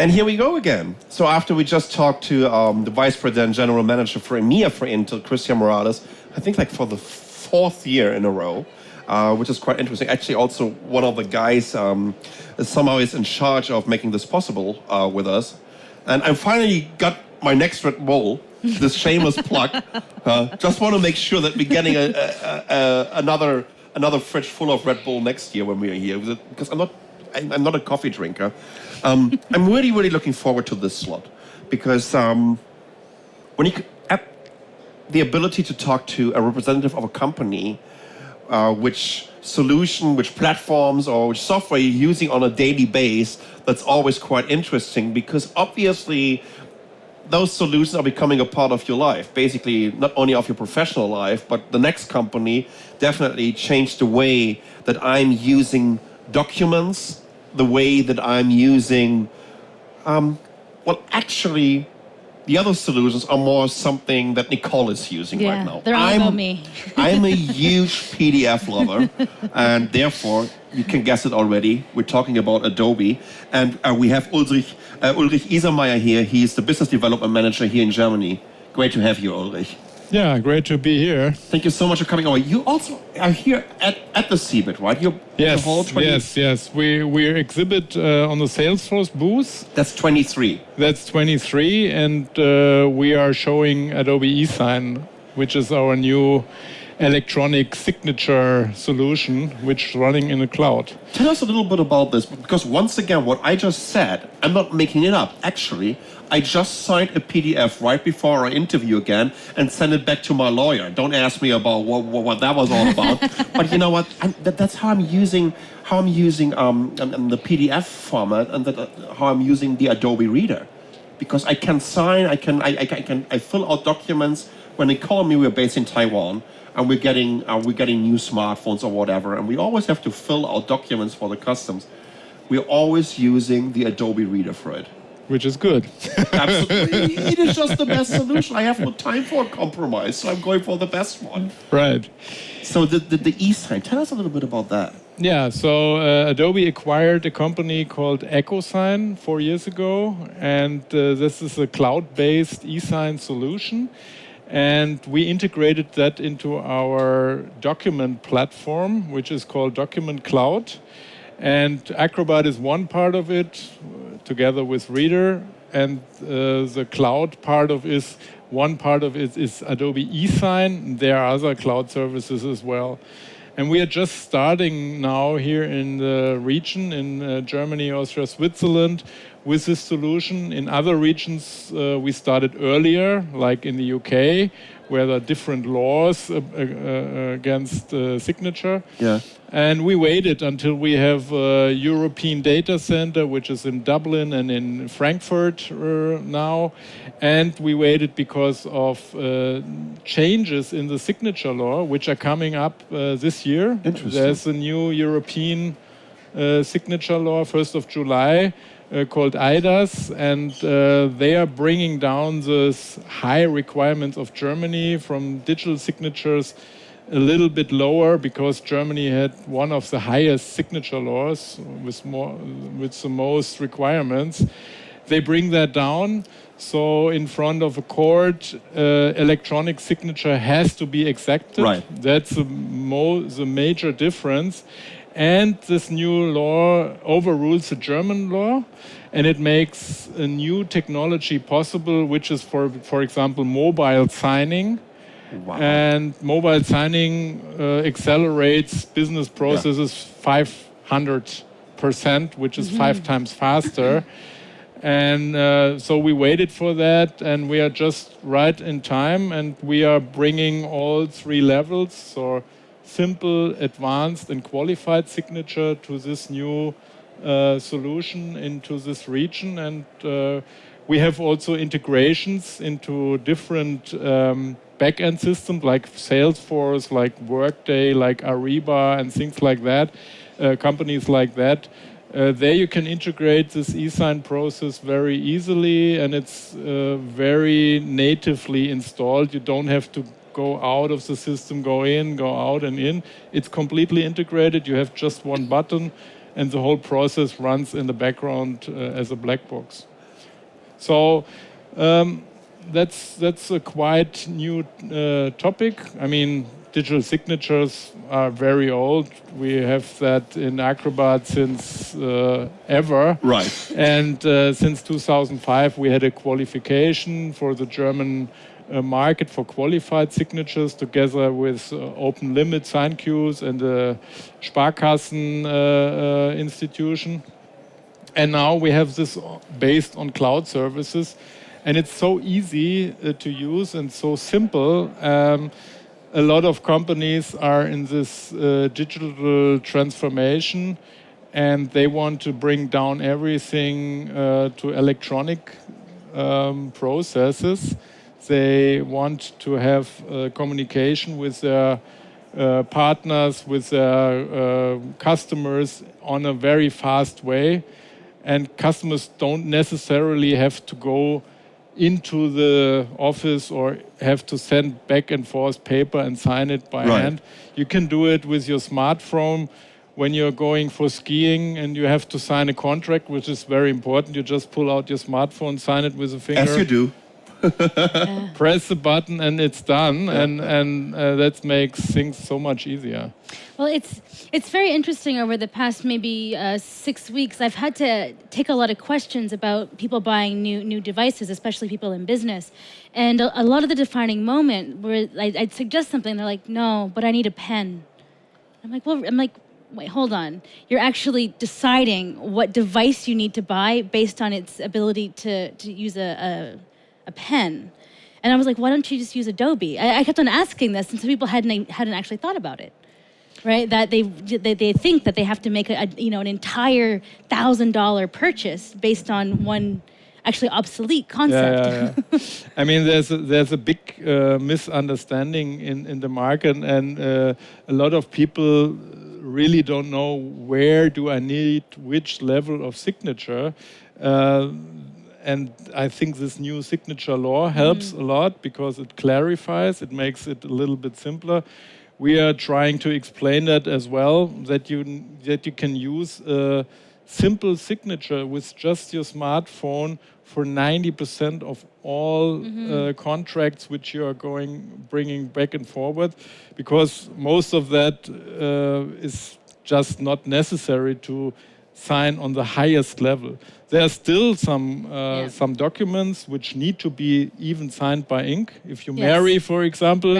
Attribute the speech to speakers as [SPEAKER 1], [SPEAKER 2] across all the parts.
[SPEAKER 1] And here we go again. So after we just talked to the Vice President General Manager for Emea for Intel, Christian Morales, I think like for the fourth year in a row, which is quite interesting. Actually, also one of the guys somehow is in charge of making this possible with us. And I finally got my next Red Bull, this shameless plug. Just want to make sure that we're getting another fridge full of Red Bull next year when we are here, because I'm not a coffee drinker. I'm really, really looking forward to this slot, because when you have the ability to talk to a representative of a company, which solution, which platforms, or which software you're using on a daily basis, that's always quite interesting, because obviously those solutions are becoming a part of your life, basically not only of your professional life, but the next company definitely changed the way that I'm using documents, the way that I'm using, actually, the other solutions are more something that Nicole is using right now.
[SPEAKER 2] They're all about me.
[SPEAKER 1] I'm a huge PDF lover, and therefore, you can guess it already, we're talking about Adobe, and we have Ulrich Isermeyer here. He's the Business Development Manager here in Germany. Great to have you, Ulrich.
[SPEAKER 3] Yeah, great to be here.
[SPEAKER 1] Thank you so much for coming over. You also are here at the CeBIT, right?
[SPEAKER 3] Yes. We exhibit on the Salesforce booth.
[SPEAKER 1] That's 23.
[SPEAKER 3] That's 23, and we are showing Adobe eSign, which is our new electronic signature solution, which is running in the cloud.
[SPEAKER 1] Tell us a little bit about this, because once again, what I just said, I'm not making it up. Actually, I just signed a PDF right before our interview again and sent it back to my lawyer. Don't ask me about what that was all about. But you know what? That's how I'm using the PDF format, and how I'm using the Adobe Reader, because I can sign, I fill out documents. When they call me, we're based in Taiwan, and we're getting new smartphones or whatever, and we always have to fill out documents for the customs. We're always using the Adobe Reader for it.
[SPEAKER 3] Which is good.
[SPEAKER 1] Absolutely. It is just the best solution. I have no time for a compromise, so I'm going for the best one.
[SPEAKER 3] Right.
[SPEAKER 1] So the eSign, tell us a little bit about that.
[SPEAKER 3] Yeah, so Adobe acquired a company called Ecosystem 4 years ago, and this is a cloud-based eSign solution. And we integrated that into our document platform, which is called Document Cloud. And Acrobat is one part of it, together with Reader. And the cloud part of it, one part of it is Adobe eSign. There are other cloud services as well. And we are just starting now here in the region, in Germany, Austria, Switzerland, with this solution. In other regions, we started earlier, like in the UK, where there are different laws against signature.
[SPEAKER 1] Yeah.
[SPEAKER 3] And we waited until we have a European data center, which is in Dublin and in Frankfurt now. And we waited because of changes in the signature law, which are coming up this year.
[SPEAKER 1] Interesting.
[SPEAKER 3] There's a new European signature law, 1st of July, called IDAS, and they are bringing down the high requirements of Germany from digital signatures a little bit lower, because Germany had one of the highest signature laws with the most requirements. They bring that down, so in front of a court, electronic signature has to be accepted.
[SPEAKER 1] Right.
[SPEAKER 3] That's the major difference. And this new law overrules the German law, and it makes a new technology possible, which is, for example, mobile signing.
[SPEAKER 1] Wow.
[SPEAKER 3] And mobile signing accelerates business processes 500%, which is 5 times faster. And so we waited for that, and we are just right in time, and we are bringing all 3 levels, so simple, advanced, and qualified signature to this new solution into this region. And we have also integrations into different back-end systems like Salesforce, like Workday, like Ariba, and things like that, companies like that. There you can integrate this eSign process very easily, and it's very natively installed. You don't have to go out of the system, go in, go out and in. It's completely integrated. You have just one button, and the whole process runs in the background as a black box. So that's a quite new topic. I mean, digital signatures are very old. We have that in Acrobat since ever.
[SPEAKER 1] Right.
[SPEAKER 3] And since 2005, we had a qualification for the German market for qualified signatures together with Open Limit sign queues and the Sparkassen institution. And now we have this based on cloud services. And it's so easy to use and so simple. A lot of companies are in this digital transformation, and they want to bring down everything to electronic processes. They want to have communication with their partners, with their customers on a very fast way. And customers don't necessarily have to go into the office or have to send back and forth paper and sign it by hand. You can do it with your smartphone when you're going for skiing and you have to sign a contract, which is very important. You just pull out your smartphone, sign it with a finger.
[SPEAKER 1] As you do.
[SPEAKER 3] Press the button and it's done, and that makes things so much easier.
[SPEAKER 2] Well, it's very interesting. Over the past maybe 6 weeks, I've had to take a lot of questions about people buying new devices, especially people in business. And a lot of the defining moment where I'd suggest something, they're like, "No, but I need a pen." I'm like, wait, hold on. You're actually deciding what device you need to buy based on its ability to use a pen. And I was like, why don't you just use Adobe? I kept on asking this, and some people hadn't actually thought about it, right? That they think that they have to make an entire $1,000 purchase based on one actually obsolete concept.
[SPEAKER 3] Yeah. I mean, there's a big misunderstanding in the market, and a lot of people really don't know where do I need which level of signature. And I think this new signature law helps a lot because it clarifies, it makes it a little bit simpler. We are trying to explain that as well, that you can use a simple signature with just your smartphone for 90% of all contracts which you are bringing back and forward, because most of that is just not necessary to sign on the highest level. There are still some documents which need to be even signed by ink. If you marry, for example,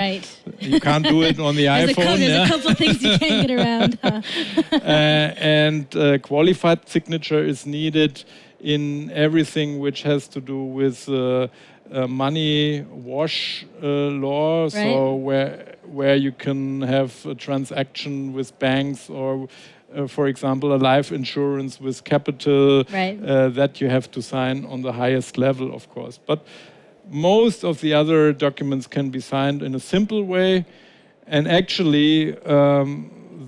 [SPEAKER 3] you can't do it on the iPhone.
[SPEAKER 2] There's a couple things you can't get around.
[SPEAKER 3] And qualified signature is needed in everything which has to do with money wash law. So where you can have a transaction with banks or for example, a life insurance with capital that you have to sign on the highest level, of course. But most of the other documents can be signed in a simple way. And actually,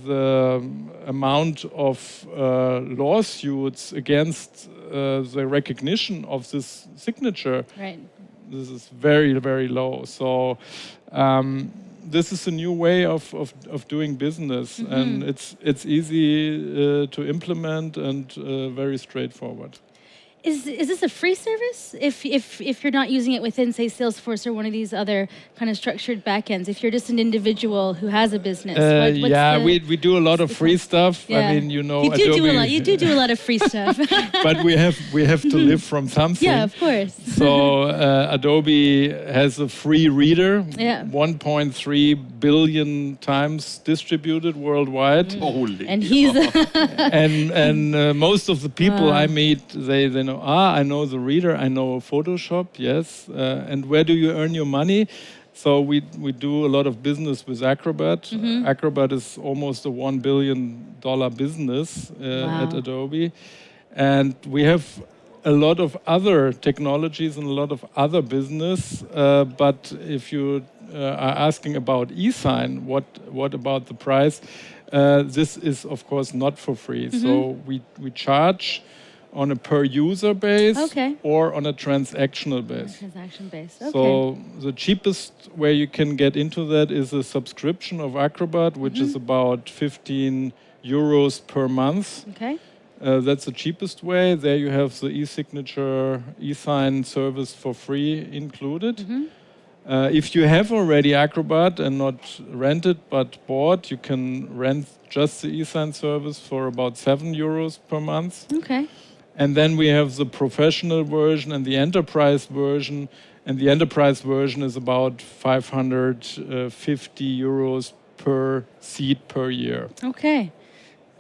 [SPEAKER 3] the amount of lawsuits against the recognition of this signature, this is very, very low. So this is a new way of doing business, and it's easy to implement and very straightforward.
[SPEAKER 2] Is this a free service? If you're not using it within, say, Salesforce or one of these other kind of structured backends, if you're just an individual who has a business,
[SPEAKER 3] we do a lot of free stuff.
[SPEAKER 2] Yeah.
[SPEAKER 3] I mean, you know,
[SPEAKER 2] You do a lot of free stuff.
[SPEAKER 3] But we have to live from something.
[SPEAKER 2] Yeah, of course.
[SPEAKER 3] So Adobe has a free reader, 1.3 billion times distributed worldwide.
[SPEAKER 1] Holy.
[SPEAKER 2] And he's
[SPEAKER 3] and most of the people I meet, they know, I know the reader, I know Photoshop, yes. And where do you earn your money? So we do a lot of business with Acrobat. Acrobat is almost a $1 billion business at Adobe. And we have a lot of other technologies and a lot of other business. But if you are asking about eSign, what about the price? This is, of course, not for free. So we charge on a per user base or on a transactional base.
[SPEAKER 2] Transaction base.
[SPEAKER 3] So the cheapest way you can get into that is a subscription of Acrobat, which is about 15 euros per month. That's the cheapest way. There you have the e-signature, e-sign service for free included. If you have already Acrobat and not rented but bought, you can rent just the e-sign service for about €7 per month.
[SPEAKER 2] Okay.
[SPEAKER 3] And then we have the professional version and the enterprise version. And the enterprise version is about €550 per seat per year.
[SPEAKER 2] Okay.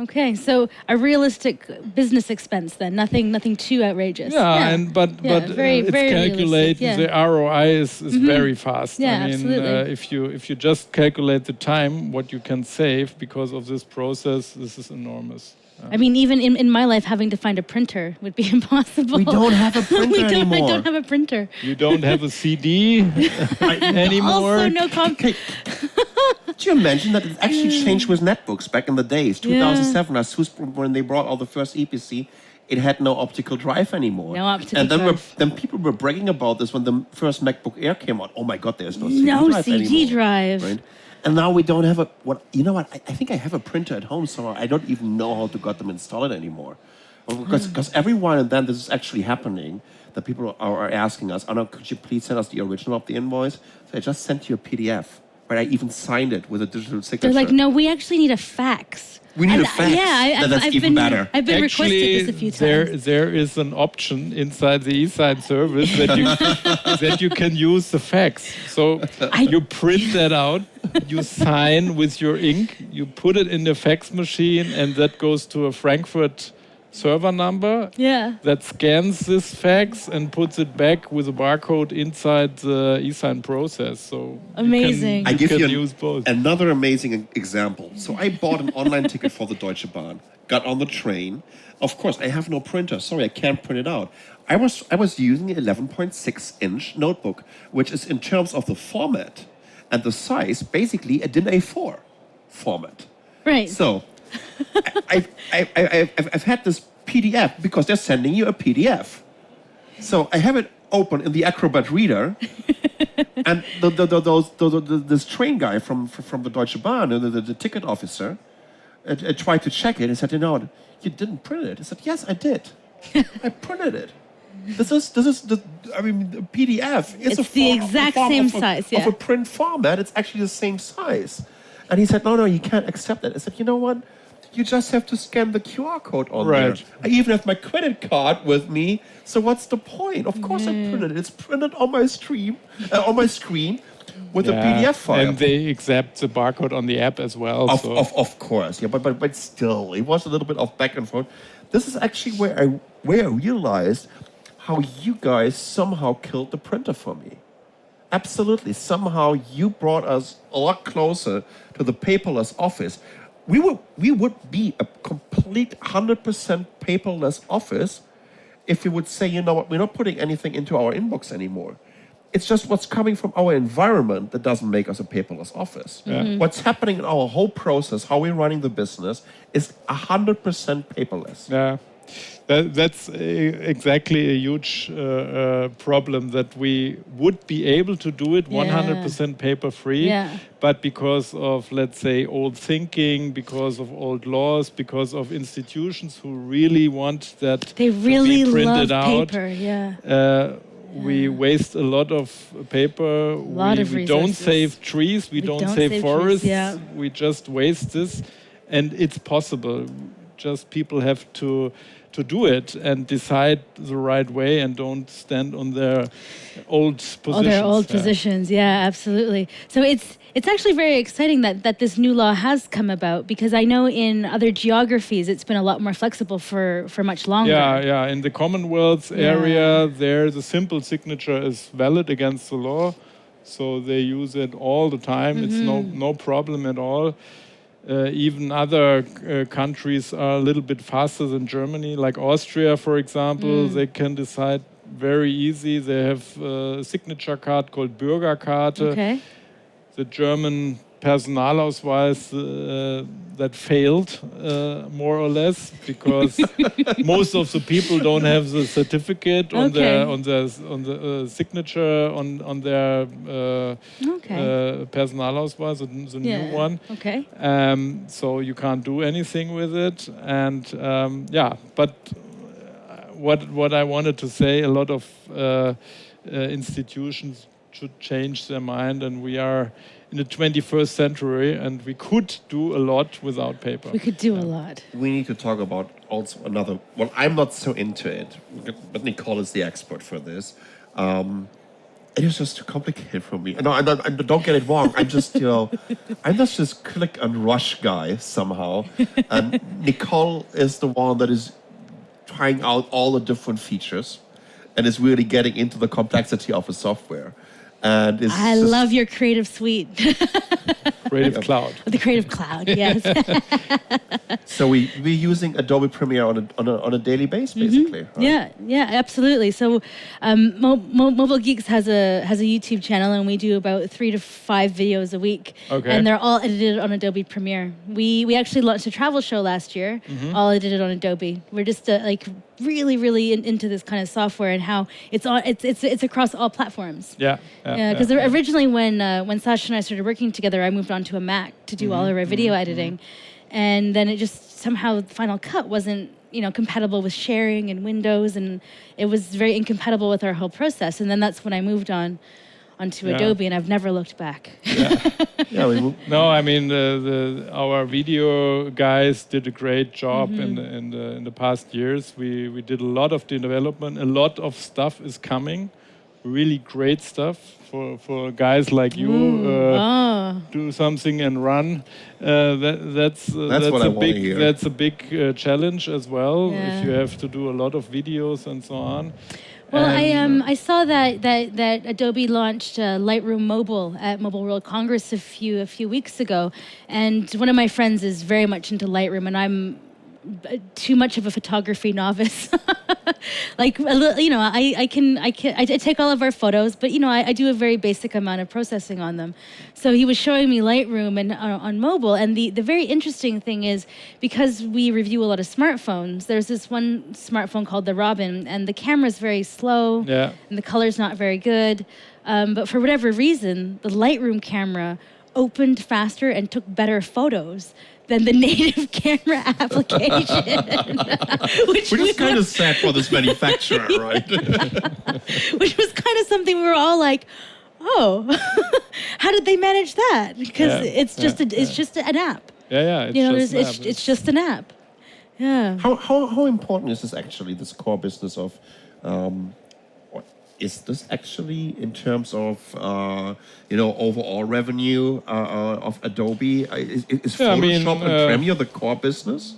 [SPEAKER 2] Okay, so a realistic business expense then, nothing too outrageous.
[SPEAKER 3] But
[SPEAKER 2] very,
[SPEAKER 3] it's
[SPEAKER 2] very
[SPEAKER 3] calculated.
[SPEAKER 2] realistic,
[SPEAKER 3] The ROI is very fast.
[SPEAKER 2] Yeah,
[SPEAKER 3] I mean,
[SPEAKER 2] absolutely.
[SPEAKER 3] if you just calculate the time, what you can save because of this process, this is enormous.
[SPEAKER 2] I mean, even in my life, having to find a printer would be impossible.
[SPEAKER 1] We don't have a printer anymore.
[SPEAKER 2] I don't have a printer.
[SPEAKER 3] You don't have a CD anymore.
[SPEAKER 2] Also, no
[SPEAKER 1] Okay. Did you mention that it actually changed with netbooks back in the days? 2007, when they brought all the first EPC, it had no optical drive anymore.
[SPEAKER 2] No optical
[SPEAKER 1] and then
[SPEAKER 2] drive.
[SPEAKER 1] then people were bragging about this when the first MacBook Air came out. Oh my God, there's no CD
[SPEAKER 2] No
[SPEAKER 1] drive
[SPEAKER 2] CD
[SPEAKER 1] anymore.
[SPEAKER 2] drive.
[SPEAKER 1] Right? And now we don't have a, you know what, I think I have a printer at home somewhere. I don't even know how to get them installed anymore. Because every while and then this is actually happening, that people are asking us, oh no, could you please send us the original of the invoice? So I just sent you a PDF, where I even signed it with a digital signature.
[SPEAKER 2] They're like, no, we actually need a fax.
[SPEAKER 1] We need a fax.
[SPEAKER 2] Yeah,
[SPEAKER 1] That's even better.
[SPEAKER 2] I've been requested
[SPEAKER 3] Actually,
[SPEAKER 2] this a few times.
[SPEAKER 3] there is an option inside the e-sign service that you can use the fax. So you print that out, you sign with your ink, you put it in the fax machine, and that goes to a Frankfurt server number that scans this fax and puts it back with a barcode inside the e-sign process. So
[SPEAKER 2] amazing.
[SPEAKER 3] You can use both.
[SPEAKER 1] Another amazing example. So I bought an online ticket for the Deutsche Bahn, got on the train. Of course, I have no printer. Sorry, I can't print it out. I was using an 11.6-inch notebook, which is in terms of the format and the size, basically a DIN A4 format.
[SPEAKER 2] Right.
[SPEAKER 1] So I've had this PDF because they're sending you a PDF. So I have it open in the Acrobat reader, and this train guy from the Deutsche Bahn, the ticket officer, tried to check it and said, you didn't print it. I said, yes, I did. I printed it. This is the PDF.
[SPEAKER 2] It's the exact same size,
[SPEAKER 1] of a print format. It's actually the same size. And he said, no, you can't accept it. I said, you know what? You just have to scan the QR code on there. I even have my credit card with me. So what's the point? Of course I printed it. It's printed on my screen with a PDF file.
[SPEAKER 3] And they accept the barcode on the app as well.
[SPEAKER 1] Of course, yeah. But still, it was a little bit of back and forth. This is actually where I realized how you guys somehow killed the printer for me. Absolutely. Somehow you brought us a lot closer to the paperless office. We would be a complete 100% paperless office if we would say, you know what, we're not putting anything into our inbox anymore. It's just what's coming from our environment that doesn't make us a paperless office. What's happening in our whole process, how we're running the business, is 100% paperless.
[SPEAKER 3] Yeah. That's exactly a huge problem, that we would be able to do it 100% paper-free, but because of, let's say, old thinking, because of old laws, because of institutions who really want that
[SPEAKER 2] they really
[SPEAKER 3] to be printed
[SPEAKER 2] love
[SPEAKER 3] out,
[SPEAKER 2] paper,
[SPEAKER 3] we waste a lot of paper. We don't save trees, we don't save forests, we just waste this, and it's possible. Just people have to do it and decide the right way and don't stand on their old positions.
[SPEAKER 2] Their old positions, absolutely. So it's actually very exciting that this new law has come about, because I know in other geographies it's been a lot more flexible for much longer.
[SPEAKER 3] Yeah. In the Commonwealth area, there the simple signature is valid against the law, so they use it all the time. It's no problem at all. Even other countries are a little bit faster than Germany, like Austria, for example. They can decide very easy. They have a signature card called Bürgerkarte.
[SPEAKER 2] Okay.
[SPEAKER 3] The German Personalausweis, that failed more or less because most of the people don't have the certificate on the signature on their Personalausweis, the new one.
[SPEAKER 2] Okay.
[SPEAKER 3] So you can't do anything with it, and but what I wanted to say, a lot of institutions should change their mind, and we are in the 21st century, and we could do a lot without paper.
[SPEAKER 2] We could do a lot.
[SPEAKER 1] We need to talk about also another. Well, I'm not so into it, but Nicole is the expert for this. It is just too complicated for me. No, don't get it wrong. I'm just, I'm just this click and rush guy somehow. And Nicole is the one that is trying out all the different features and is really getting into the complexity of the software. And
[SPEAKER 2] I love your Creative Suite.
[SPEAKER 3] Creative Cloud.
[SPEAKER 2] The Creative Cloud, yes.
[SPEAKER 1] So we're using Adobe Premiere on a daily basis, basically.
[SPEAKER 2] Mm-hmm. Right? Yeah, absolutely. So Mobile Geeks has a YouTube channel, and we do about 3 to 5 videos a week.
[SPEAKER 3] Okay.
[SPEAKER 2] And they're all edited on Adobe Premiere. We actually launched a travel show last year, all edited on Adobe. We're just really into this kind of software and how it's across all platforms. Because originally when Sascha and I started working together, I moved on to a Mac to do all of our video editing, and then it just somehow Final Cut wasn't compatible with sharing and Windows, and it was very incompatible with our whole process. And then that's when I moved onto Adobe, and I've never looked back.
[SPEAKER 3] No, I mean our video guys did a great job in the past years. We did a lot of development. A lot of stuff is coming. Really great stuff for guys like you. Do something and run. That's
[SPEAKER 1] what I want to hear.
[SPEAKER 3] That's a big challenge as well. If you have to do a lot of videos and so on.
[SPEAKER 2] Well, I saw that Adobe launched Lightroom Mobile at Mobile World Congress a few weeks ago, and one of my friends is very much into Lightroom, and I'm too much of a photography novice. I take all of our photos, but I do a very basic amount of processing on them. So he was showing me Lightroom and on mobile, and the very interesting thing is, because we review a lot of smartphones, there's this one smartphone called the Robin, and the camera's very slow, and the color's not very good. But for whatever reason, the Lightroom camera opened faster and took better photos than the native camera application. which
[SPEAKER 1] is kind of sad for this manufacturer, right?
[SPEAKER 2] Which was kind of something we were all like, oh, how did they manage that? Because it's just an app. It's just an app. Yeah.
[SPEAKER 1] How important is this actually, this core business of is this actually in terms of overall revenue of Adobe? Is Photoshop and Premiere the core business?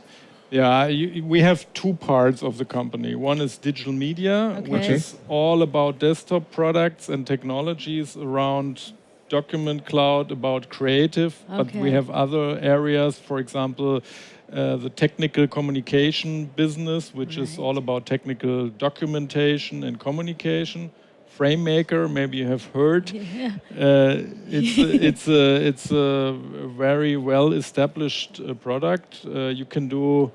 [SPEAKER 3] Yeah, we have 2 parts of the company. One is digital media, which is all about desktop products and technologies around Document Cloud, about creative. But we have other areas, for example, the technical communication business, which is all about technical documentation and communication. FrameMaker, maybe you have heard. It's a very well established product. You can do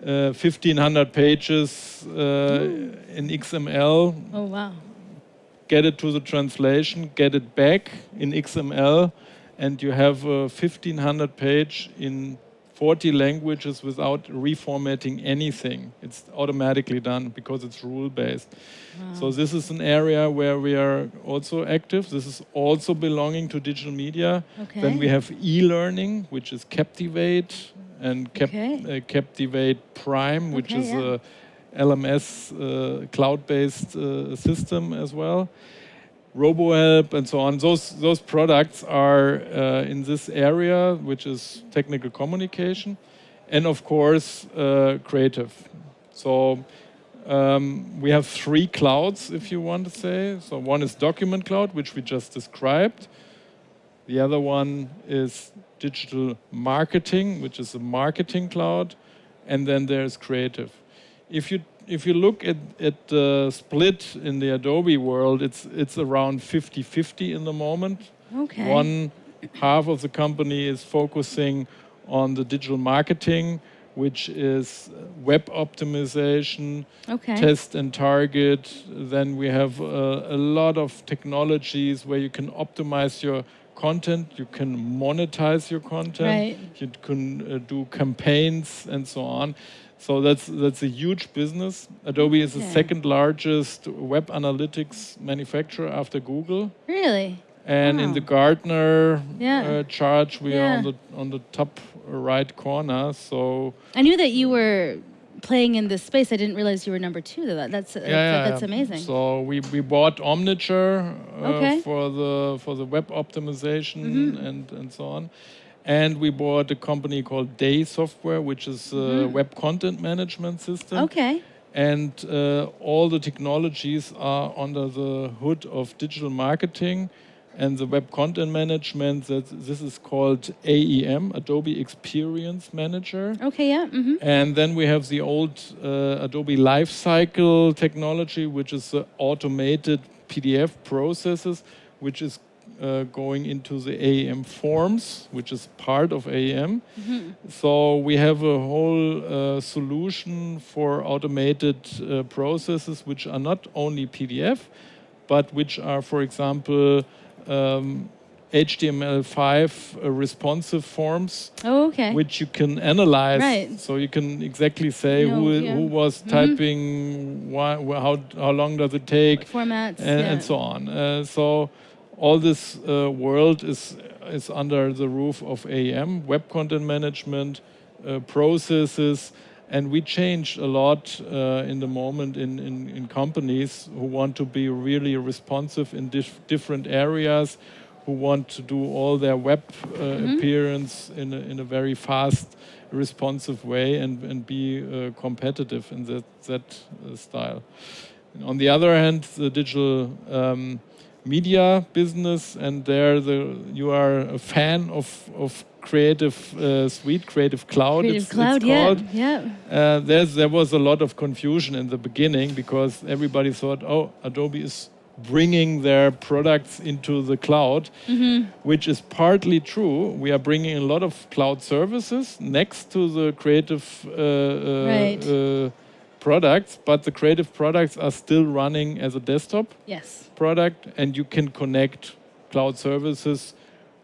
[SPEAKER 3] 1,500 pages in XML.
[SPEAKER 2] Oh wow!
[SPEAKER 3] Get it to the translation, get it back in XML, and you have a 1,500 page in 40 languages without reformatting anything. It's automatically done because it's rule-based. Wow. So this is an area where we are also active. This is also belonging to digital media. Then we have e-learning, which is Captivate, and Captivate Prime, which is a LMS cloud-based system as well. RoboHelp and so on. Those products are in this area, which is technical communication, and of course creative. So we have 3 clouds, if you want to say. So one is Document Cloud, which we just described. The other one is Digital Marketing, which is a marketing cloud, and then there's creative. If you look at the split in the Adobe world, it's around 50-50 in the moment. One half of the company is focusing on the digital marketing, which is web optimization, test and target. Then we have a lot of technologies where you can optimize your content, you can monetize your content, you can do campaigns and so on. So that's a huge business. Adobe is the second largest web analytics manufacturer after Google.
[SPEAKER 2] Really?
[SPEAKER 3] And in the Gartner chart, we are on the top right corner. So
[SPEAKER 2] I knew that you were playing in this space. I didn't realize you were number 2. That's amazing.
[SPEAKER 3] So we bought Omniture for the web optimization and so on. And we bought a company called Day Software, which is a web content management system.
[SPEAKER 2] Okay.
[SPEAKER 3] And all the technologies are under the hood of digital marketing and the web content management. This is called AEM, Adobe Experience Manager.
[SPEAKER 2] Okay, yeah.
[SPEAKER 3] And then we have the old Adobe Lifecycle technology, which is the automated PDF processes, which is going into the AEM forms, which is part of AEM. So we have a whole solution for automated processes, which are not only PDF, but which are, for example, HTML5 responsive forms, which you can analyze.
[SPEAKER 2] Right.
[SPEAKER 3] So you can exactly say who was typing, how long does it take,
[SPEAKER 2] formats,
[SPEAKER 3] and so on. So all this world is under the roof of AEM, web content management, processes, and we changed a lot in the moment in companies who want to be really responsive in different areas, who want to do all their web appearance in a very fast, responsive way and be competitive in that style. And on the other hand, the digital media business, and there you are a fan of Creative Suite, Creative Cloud.
[SPEAKER 2] Creative Cloud,
[SPEAKER 3] called.
[SPEAKER 2] yeah.
[SPEAKER 3] There was a lot of confusion in the beginning because everybody thought, oh, Adobe is bringing their products into the cloud, which is partly true. We are bringing a lot of cloud services next to the creative products, but the creative products are still running as a desktop product, and you can connect cloud services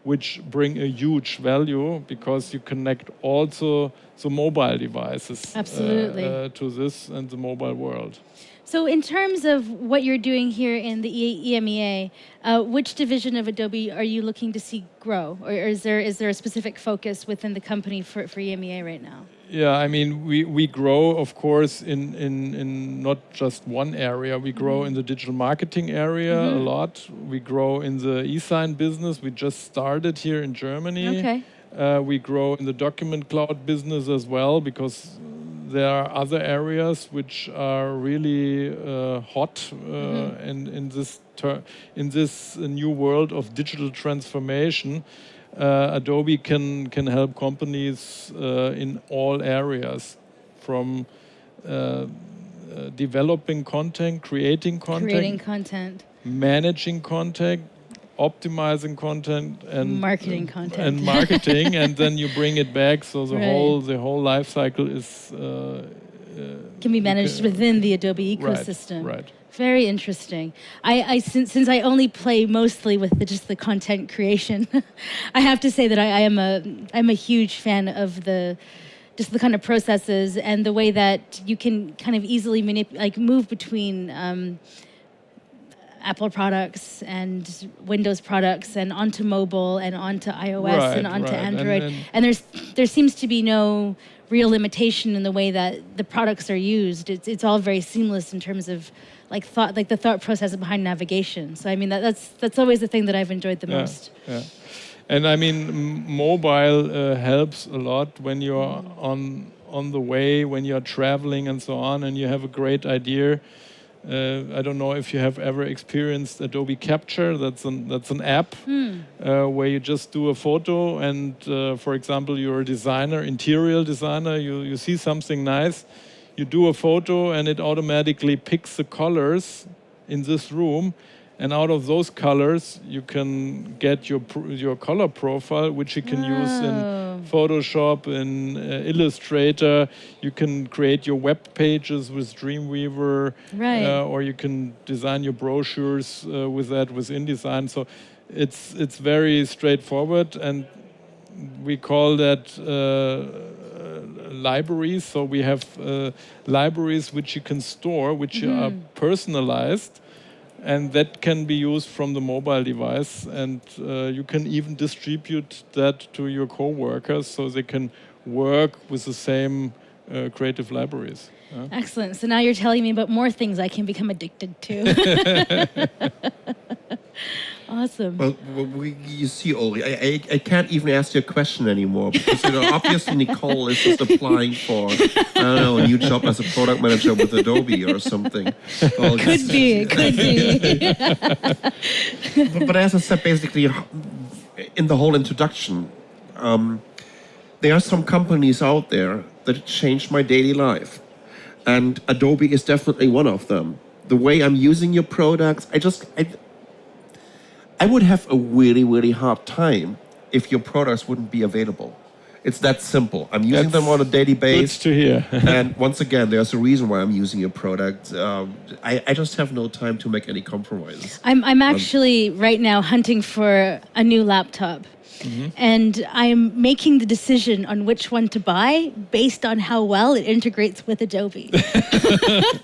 [SPEAKER 3] which bring a huge value because you connect also the mobile devices to this and the mobile world.
[SPEAKER 2] So in terms of what you're doing here in the EMEA, which division of Adobe are you looking to see grow? Or is there a specific focus within the company for EMEA right now?
[SPEAKER 3] Yeah, I mean, we grow, of course, in not just one area. We grow in the digital marketing area a lot. We grow in the e-sign business. We just started here in Germany.
[SPEAKER 2] Okay.
[SPEAKER 3] We grow in the document cloud business as well because there are other areas which are really hot and in this new world of digital transformation. Adobe can help companies in all areas, from developing content, creating content, managing content, optimizing content, and
[SPEAKER 2] marketing content,
[SPEAKER 3] and marketing, and then you bring it back. So the whole life cycle is
[SPEAKER 2] can be managed within the Adobe ecosystem.
[SPEAKER 3] Right.
[SPEAKER 2] Very interesting. Since I only play mostly with just the content creation, I have to say that I'm a huge fan of the kind of processes and the way that you can kind of easily move between Apple products and Windows products and onto mobile and onto iOS and onto Android. And there seems to be no real limitation in the way that the products are used. It's all very seamless in terms of the thought process behind navigation. So I mean that's always the thing that I've enjoyed the most.
[SPEAKER 3] Yeah. And I mean mobile helps a lot when you're on the way, when you're traveling and so on, and you have a great idea. I don't know if you have ever experienced Adobe Capture. That's an app where you just do a photo, and for example, you're a designer, interior designer. You see something nice, you do a photo, and it automatically picks the colors in this room, and out of those colors, you can get your color profile, which you can use in Photoshop, in Illustrator. You can create your web pages with Dreamweaver,
[SPEAKER 2] Right.
[SPEAKER 3] or you can design your brochures with that with InDesign. So it's very straightforward, and we call that libraries. So we have libraries which you can store, which are personalized, and that can be used from the mobile device. And you can even distribute that to your coworkers so they can work with the same creative libriries.
[SPEAKER 2] Excellent. So now you're telling me about more things I can become addicted to. Awesome.
[SPEAKER 1] Well, you see, Ulrich, I can't even ask you a question anymore because obviously Nicole is just applying for, I don't know, a new job as a product manager with Adobe or something. Well,
[SPEAKER 2] Could be.
[SPEAKER 1] but as I said, basically, in the whole introduction, there are some companies out there that changed my daily life, and Adobe is definitely one of them. The way I'm using your products, I would have a really, really hard time if your products wouldn't be available. It's that simple. I'm using them on a daily basis.
[SPEAKER 3] Good to hear.
[SPEAKER 1] And once again, there's a reason why I'm using your product. I just have no time to make any compromises.
[SPEAKER 2] I'm actually right now hunting for a new laptop. And I'm making the decision on which one to buy based on how well it integrates with Adobe.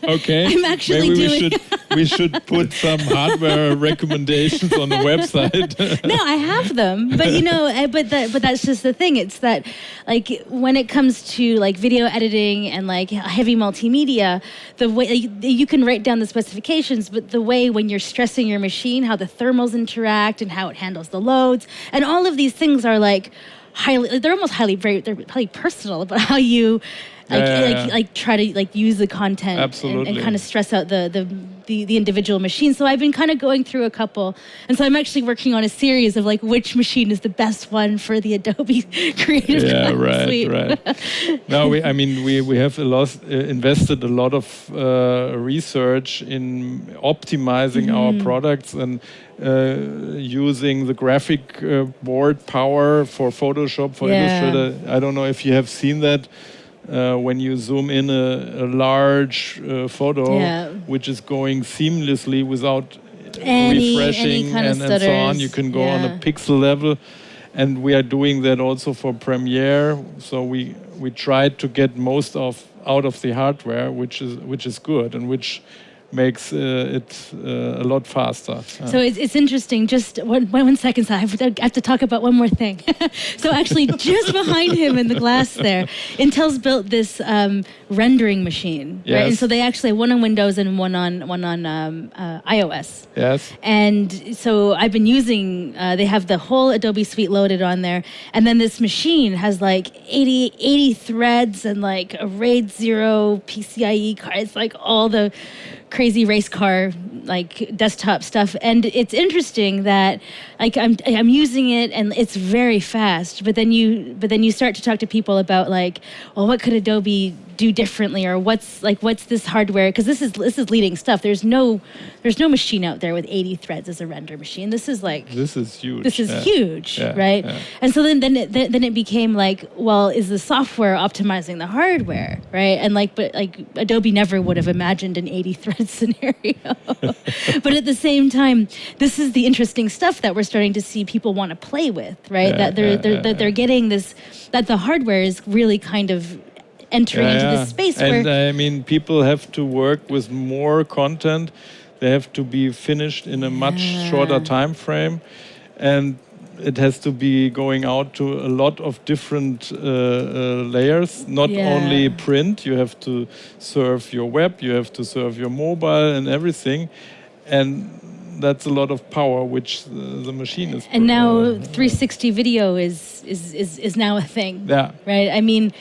[SPEAKER 3] Okay.
[SPEAKER 2] I'm actually
[SPEAKER 3] Maybe we should put some hardware recommendations on the website.
[SPEAKER 2] No, I have them, but but that's just the thing. It's that, like, when it comes to like video editing and like heavy multimedia, the way you can write down the specifications, but the way when you're stressing your machine, how the thermals interact and how it handles the loads, and all of these things are like they're highly personal about how you try to like use the content and kind of stress out the individual machine. So I've been kind of going through a couple, and so I'm actually working on a series of like which machine is the best one for the Adobe Creative Cloud Suite.
[SPEAKER 3] Right. No, we have invested a lot of research in optimizing our products and using the graphic board power for Photoshop, for Illustrator. I don't know if you have seen that. When you zoom in a large photo, which is going seamlessly without refreshing and so on, you can go on a pixel level, and we are doing that also for Premiere. So we tried to get most out of the hardware, which is good and which makes it a lot faster.
[SPEAKER 2] So it's interesting. Just one second, so I have to talk about one more thing. So actually, just behind him in the glass there, Intel's built this rendering machine, right? And so they actually have one on Windows and one on iOS.
[SPEAKER 3] Yes. And
[SPEAKER 2] so I've been using. They have the whole Adobe suite loaded on there, and then this machine has like 80 threads and like a RAID 0 PCIe card. It's like all the crazy race car like desktop stuff, and it's interesting that like I'm using it and it's very fast, but then you start to talk to people about like, well, what could Adobe do differently, or what's this hardware, because this is leading stuff. There's no machine out there with 80 threads as a render machine. This is huge. This is huge, right? Yeah. And so then it became like, well, is the software optimizing the hardware, right? And but Adobe never would have imagined an 80 thread scenario. But at the same time, this is the interesting stuff that we're starting to see people want to play with, right? That they're getting this, that the hardware is really kind of entering into this space
[SPEAKER 3] and I mean, people have to work with more content. They have to be finished in a much shorter time frame, and it has to be going out to a lot of different layers, not only print. You have to serve your web, you have to serve your mobile and everything, and that's a lot of power which the machine is.
[SPEAKER 2] And now 360 video is now a thing.
[SPEAKER 3] Yeah.
[SPEAKER 2] Right. I mean,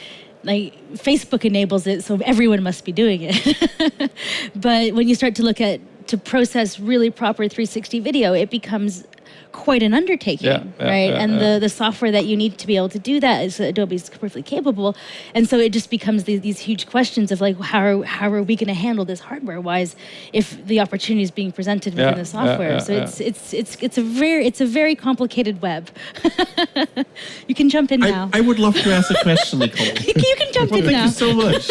[SPEAKER 2] like Facebook enables it, so everyone must be doing it. But when you start to look at to process really proper 360 video, it becomes quite an undertaking, right? And the software that you need to be able to do that is Adobe is perfectly capable, and so it just becomes these huge questions of like how are we going to handle this hardware-wise if the opportunity is being presented within the software? It's a very complicated web. You can jump in now.
[SPEAKER 1] I would love to ask a question, Nicole.
[SPEAKER 2] You can jump in
[SPEAKER 1] Thank
[SPEAKER 2] now.
[SPEAKER 1] you so much.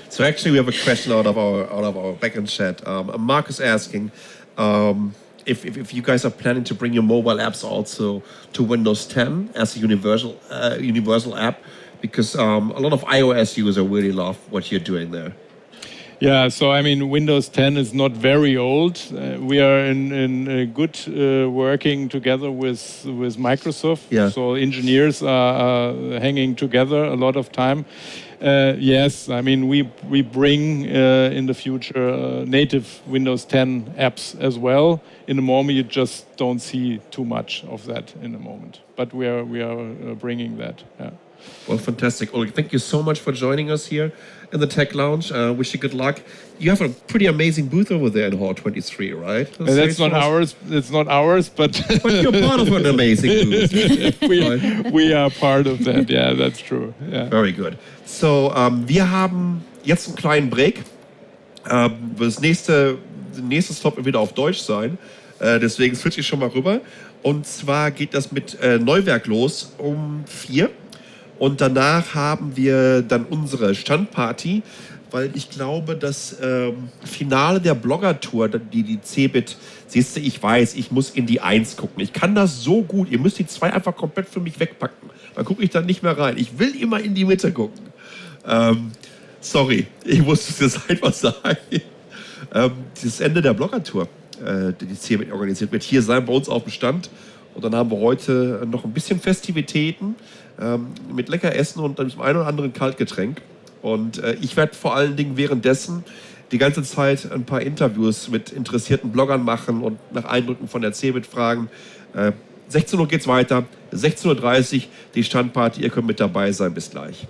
[SPEAKER 1] So actually, we have a question out of our backend chat. Mark is asking if you guys are planning to bring your mobile apps also to Windows 10 as a universal app, because a lot of iOS users really love what you're doing there.
[SPEAKER 3] Yeah, so I mean, Windows 10 is not very old. We are in good working together with Microsoft.
[SPEAKER 1] Yeah.
[SPEAKER 3] So engineers are hanging together a lot of time. Yes, I mean, we bring in the future native Windows 10 apps as well. In the moment, you just don't see too much of that in the moment. But we are bringing that. Yeah.
[SPEAKER 1] Well, fantastic. Ulrich, thank you so much for joining us here in the Tech Lounge. Wish you good luck. You have a pretty amazing booth over there in Hall 23, right?
[SPEAKER 3] That's not ours. It's not ours, but
[SPEAKER 1] but you're part of an amazing booth.
[SPEAKER 3] we are part of that. Yeah, that's true. Yeah.
[SPEAKER 1] Very good. So, wir haben jetzt einen kleinen Break. Das nächste Stop wird wieder auf Deutsch sein. Deswegen switche ich schon mal rüber. Und zwar geht das mit Neuwerk los um 4. Und danach haben wir dann unsere Standparty, weil ich glaube, das Finale der Blogger-Tour, die CeBIT, siehst du, ich weiß, ich muss in die 1 gucken. Ich kann das so gut, ihr müsst die 2 einfach komplett für mich wegpacken. Dann gucke ich dann nicht mehr rein. Ich will immer in die Mitte gucken. Sorry, ich muss das einfach sagen. Das Ende der Blogger-Tour, die CeBIT organisiert, wird hier sein, bei uns auf dem Stand. Und dann haben wir heute noch ein bisschen Festivitäten mit lecker Essen und dem einen oder anderen Kaltgetränk. Und ich werde vor allen Dingen währenddessen die ganze Zeit ein paar Interviews mit interessierten Bloggern machen und nach Eindrücken von der CeBIT fragen. 16 Uhr geht's weiter, 16:30 Uhr die Standparty, ihr könnt mit dabei sein. Bis gleich.